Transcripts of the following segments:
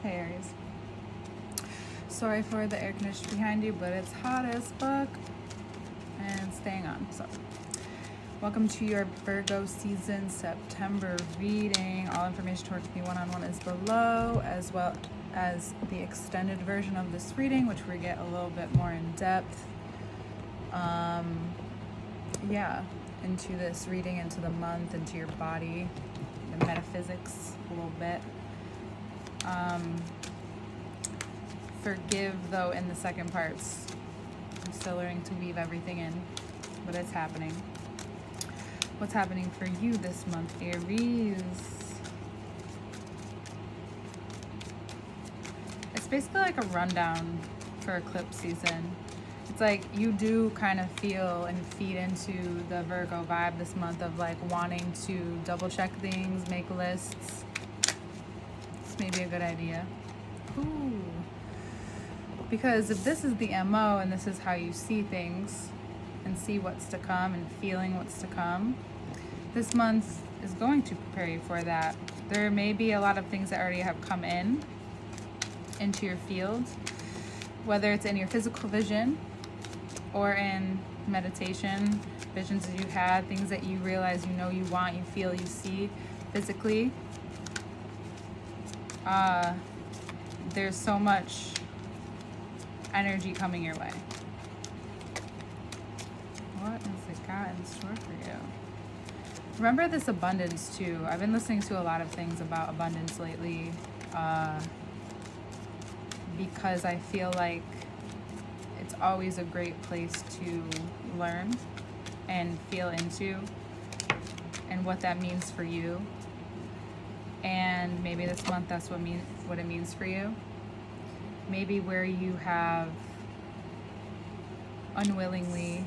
Hey Aries. Sorry for the air conditioner behind you, but it's hot as fuck and staying on. So, welcome to your Virgo season September reading. All information to work with me one-on-one is below, as well as the extended version of this reading, which we get a little bit more in depth. Into this reading, into the month, into your body, the metaphysics a little bit. Forgive, though, in the second parts. I'm still learning to weave everything in, but it's happening. What's happening for you this month, Aries? It's basically like a rundown for eclipse season. It's like you do kind of feel and feed into the Virgo vibe this month of like wanting to double check things, make lists. It's maybe a good idea. Ooh. Because if this is the MO and this is how you see things and see what's to come and feeling what's to come, this month is going to prepare you for that. There may be a lot of things that already have come into your field, whether it's in your physical vision or in meditation, visions that you had, things that you realize you know you want, you feel, you see physically. There's so much energy coming your way. What has it got in store for you? Remember this abundance too. I've been listening to a lot of things about abundance lately, because I feel like it's always a great place to learn and feel into, and what that means for you. And maybe this month that's what it means for you. Maybe where you have unwillingly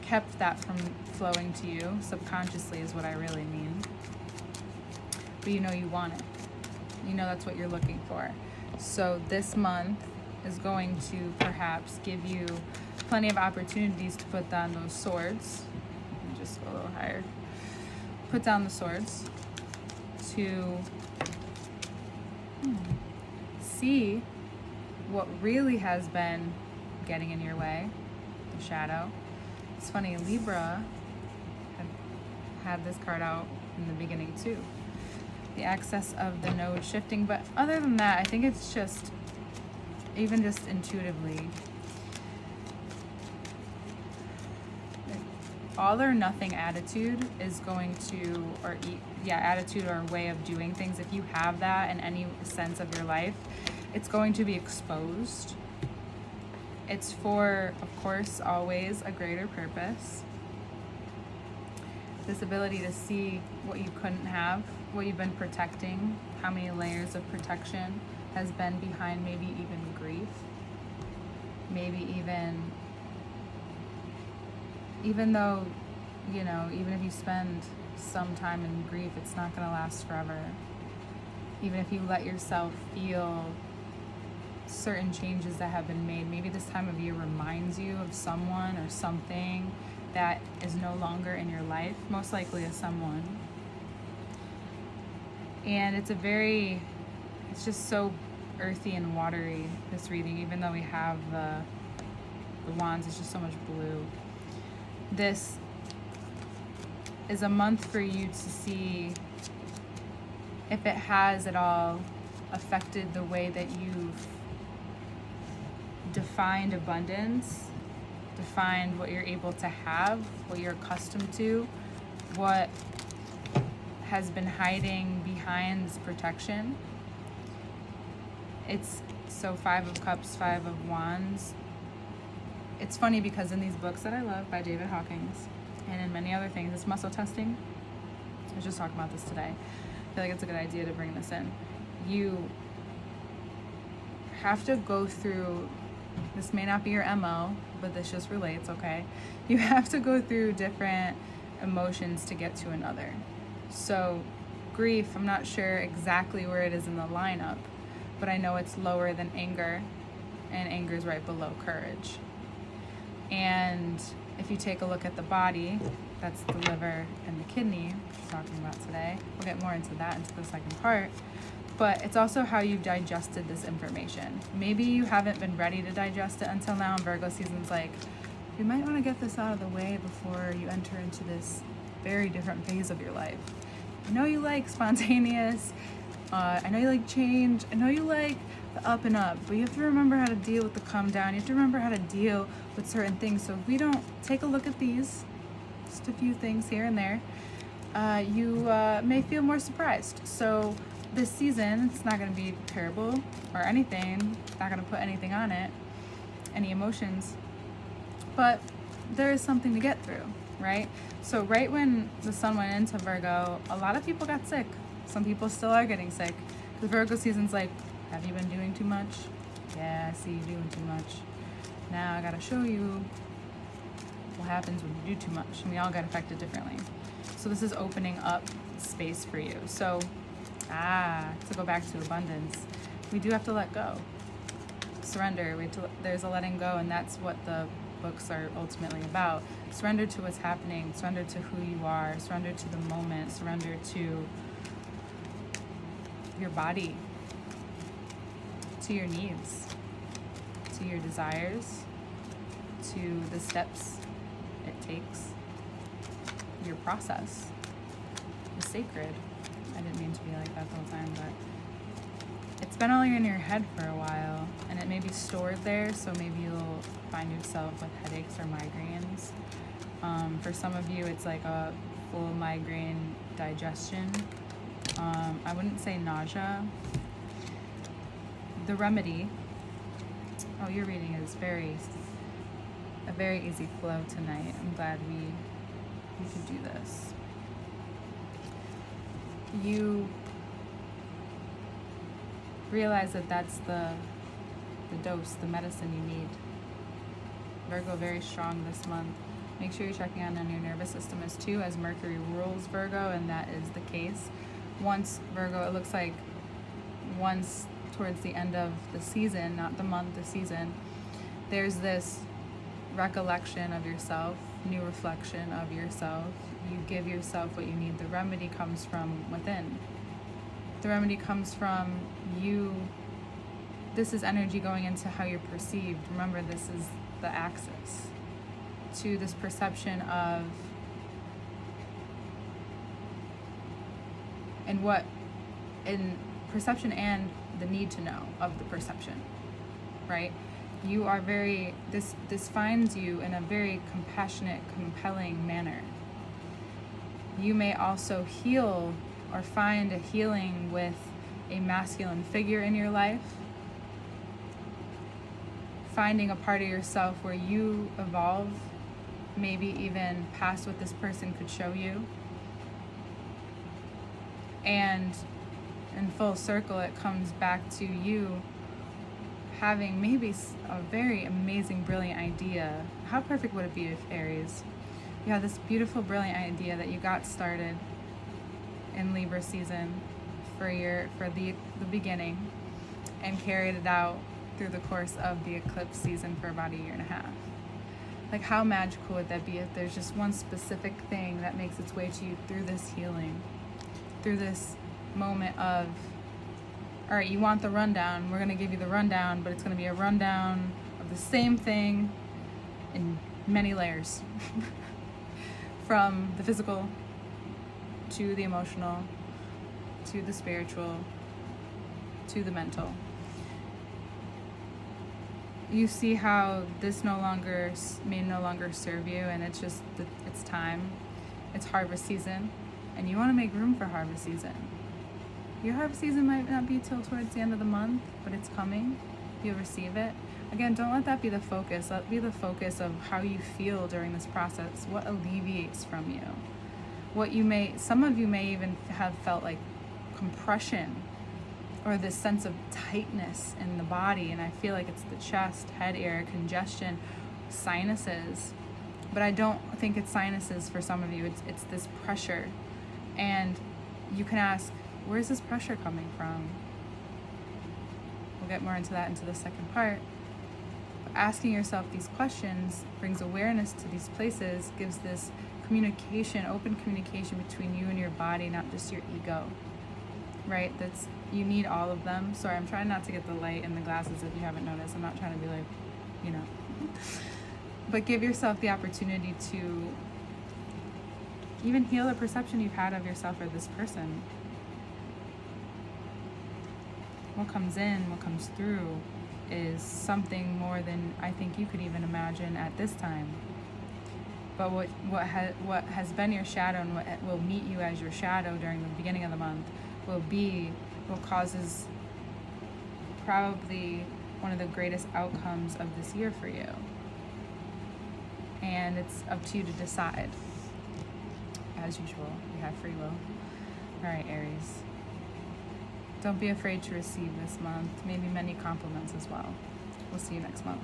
kept that from flowing to you subconsciously is what I really mean. But you know you want it. You know that's what you're looking for. So this month is going to perhaps give you plenty of opportunities to put down those swords. Let me just go a little higher. Put down the swords to see what really has been getting in your way, the shadow. It's funny, Libra had this card out in the beginning too. The excess of the node shifting, but other than that, I think it's just, even just intuitively, all or nothing attitude is going to, attitude or way of doing things, if you have that in any sense of your life, it's going to be exposed. It's for, of course, always a greater purpose. This ability to see what you couldn't have, what you've been protecting, how many layers of protection has been behind maybe even grief, maybe even though, even if you spend some time in grief, it's not going to last forever. Even if you let yourself feel certain changes that have been made, maybe this time of year reminds you of someone or something that is no longer in your life, most likely a someone. And it's just so earthy and watery, this reading, even though we have the wands, it's just so much blue. This is a month for you to see if it has at all affected the way that you've defined abundance, defined what you're able to have, what you're accustomed to, what has been hiding behind this protection. It's so 5 of Cups, 5 of Wands. It's funny because in these books that I love by David Hawkins and in many other things, it's muscle testing. I was just talking about this today. I feel like it's a good idea to bring this in. You have to go through, this may not be your MO, but this just relates, okay? You have to go through different emotions to get to another. So grief, I'm not sure exactly where it is in the lineup, but I know it's lower than anger, and anger is right below courage. And if you take a look at the body, That's the liver and the kidney, which we're talking about today. We'll get more into that into the second part. But it's also how you've digested this information. Maybe you haven't been ready to digest it until now, and Virgo season's like, you might want to get this out of the way before you enter into this very different phase of your life. I know you like spontaneous, I know you like change, I know you like the up and up, but you have to remember how to deal with the come down. You have to remember how to deal with certain things. So if we don't take a look at these, just a few things here and there, you may feel more surprised. So this season, it's not going to be terrible or anything. It's not going to put anything on it, any emotions. But there is something to get through, right? So right when the sun went into Virgo, a lot of people got sick. Some people still are getting sick. Because Virgo season's like, have you been doing too much? Yeah, I see you doing too much. Now I got to show you what happens when you do too much. And we all get affected differently. So this is opening up space for you. So, to go back to abundance, we do have to let go. Surrender. There's a letting go, and that's what the books are ultimately about. Surrender to what's happening. Surrender to who you are. Surrender to the moment. Surrender to your body, to your needs, to your desires, to the steps it takes, your process, the sacred. I didn't mean to be like that the whole time, but it's been all in your head for a while, and it may be stored there, so maybe you'll find yourself with headaches or migraines. For some of you, it's like a full migraine digestion. I wouldn't say nausea. The remedy, your reading is a very easy flow tonight. I'm glad we could do this. You realize that that's the dose, the medicine you need. Virgo, very strong this month. Make sure you're checking on your nervous system as too, as Mercury rules Virgo, and that is the case. Once Virgo, it looks like once towards the end of the season, not the month, the season, there's this recollection of yourself, new reflection of yourself. You give yourself what you need. The remedy comes from within. The remedy comes from you. This is energy going into how you're perceived. Remember, this is the axis to this perception of in perception and the need to know of the perception, right? You are this finds you in a very compassionate, compelling manner. You may also heal or find a healing with a masculine figure in your life, finding a part of yourself where you evolve, maybe even past what this person could show you. And in full circle, it comes back to you having maybe a very amazing, brilliant idea. How perfect would it be if, Aries, you had this beautiful, brilliant idea that you got started in Libra season for the beginning, and carried it out through the course of the eclipse season for about a year and a half. Like, how magical would that be if there's just one specific thing that makes its way to you through this healing, through this moment of, all right, you want the rundown, we're going to give you the rundown, but it's going to be a rundown of the same thing in many layers. From the physical to the emotional to the spiritual to the mental. You see how this may no longer serve you, and it's just it's time. It's harvest season, and you want to make room for harvest season. Your harvest season might not be till towards the end of the month, but it's coming. You'll receive it. Again, don't let that be the focus. Let it be the focus of how you feel during this process. What alleviates from you? Some of you may even have felt like compression or this sense of tightness in the body, and I feel like it's the chest, head area, congestion, sinuses. But I don't think it's sinuses for some of you. It's this pressure. And you can ask, where's this pressure coming from? We'll get more into that into the second part. But asking yourself these questions brings awareness to these places, gives this communication, open communication between you and your body, not just your ego, right? You need all of them. Sorry, I'm trying not to get the light in the glasses if you haven't noticed. I'm not trying to be like, you know. But give yourself the opportunity to even heal the perception you've had of yourself or this person. What comes in, what comes through is something more than I think you could even imagine at this time. But what has been your shadow and what will meet you as your shadow during the beginning of the month will be what causes probably one of the greatest outcomes of this year for you. And it's up to you to decide. As usual, you have free will. All right, Aries. Don't be afraid to receive this month. Maybe many compliments as well. We'll see you next month.